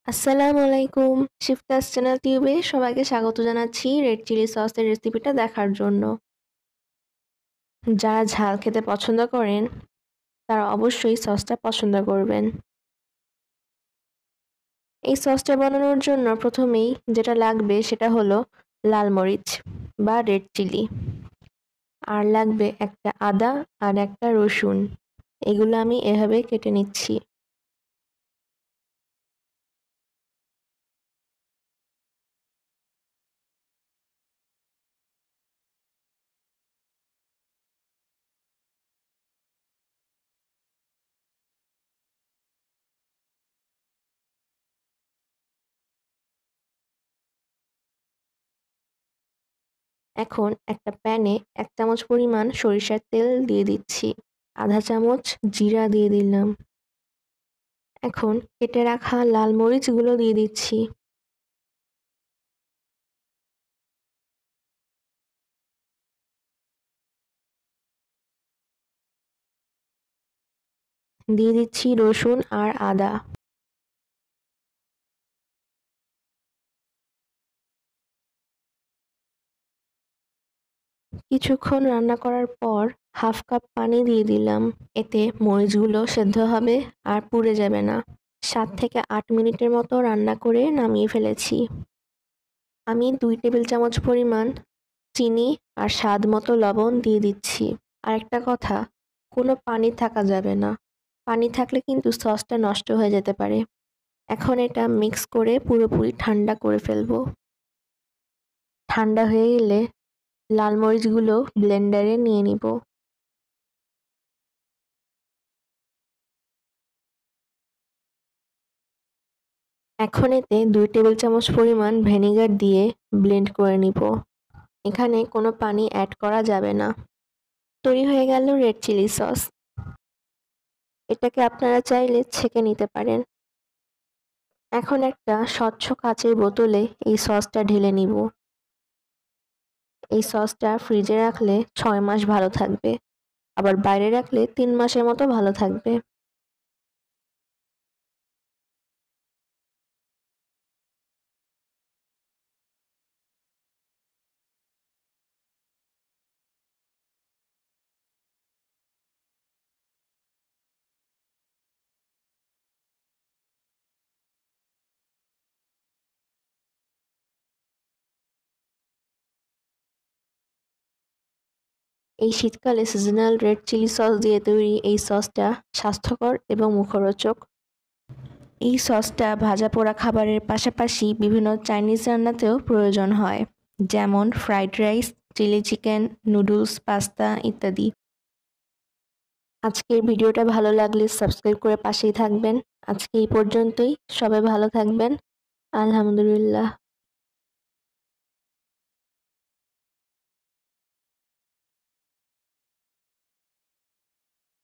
আসসালামু আলাইকুম। শিফটাস চ্যানেল টিউবে সবাইকে স্বাগত জানাচ্ছি রেড চিলি সসের রেসিপিটা দেখার জন্য। যারা ঝাল খেতে পছন্দ করেন তারা অবশ্যই সসটা পছন্দ করবেন। এই সসটা বানানোর জন্য প্রথমেই যেটা লাগবে সেটা হলো লাল মরিচ বা রেড চিলি, আর লাগবে একটা আদা আর একটা রসুন। এগুলো আমি এভাবে কেটে নিচ্ছি। এখন একটা প্যানে 1 চামচ পরিমাণ সরিষার তেল দিয়ে দিচ্ছি। আধা চামচ জিরা দিয়ে দিলাম। এখন কেটে রাখা লাল মরিচগুলো দিয়ে দিচ্ছি। দিয়ে দিচ্ছি রসুন আর আদা। কিছুক্ষণ রান্না করার পর হাফ কাপ পানি দিয়ে দিলাম। এতে মরিচগুলো সেদ্ধ হবে আর পুড়ে যাবে না। 7 থেকে 8 মিনিটের মতো রান্না করে নামিয়ে ফেলেছি। আমি 2 টেবিল চামচ পরিমাণ চিনি আর স্বাদ মতো লবণ দিয়ে দিচ্ছি। আরেকটা কথা, কোনো পানি থাকা যাবে না। পানি থাকলে কিন্তু সসটা নষ্ট হয়ে যেতে পারে। এখন এটা মিক্স করে পুরোপুরি ঠান্ডা করে ফেলবো। ঠান্ডা হয়ে গেলে লাল মরিচগুলো ব্লেন্ডারে নিয়ে নিব। এখন এতে 2 টেবিল চামচ পরিমাণ ভিনেগার দিয়ে ব্লেন্ড করে নিব। এখানে কোনো পানি অ্যাড করা যাবে না। তৈরি হয়ে গেল রেড চিলি সস। এটাকে আপনারা চাইলে ছেঁকে নিতে পারেন। এখন একটা স্বচ্ছ কাচের বোতলে এই সসটা ঢেলে নিব। এই সসটা ফ্রিজে রাখলে 6 মাস ভালো থাকবে, আবার বাইরে রাখলে 3 মাসের মতো ভালো থাকবে। এই শীতকালে সিজনাল রেড চিলি সস দিয়ে তৈরি এই সসটা স্বাস্থ্যকর এবং মুখরোচক। এই সসটা ভাজা পোড়া খাবারের পাশাপাশি বিভিন্ন চাইনিজ রান্নাতেও প্রয়োজন হয়, যেমন fried rice, chilli chicken, noodles, pasta ইত্যাদি। আজকের ভিডিওটা ভালো লাগলে সাবস্ক্রাইব করে পাশেই থাকবেন। আজকে এই পর্যন্তই। সবাই ভালো থাকবেন। আলহামদুলিল্লাহ।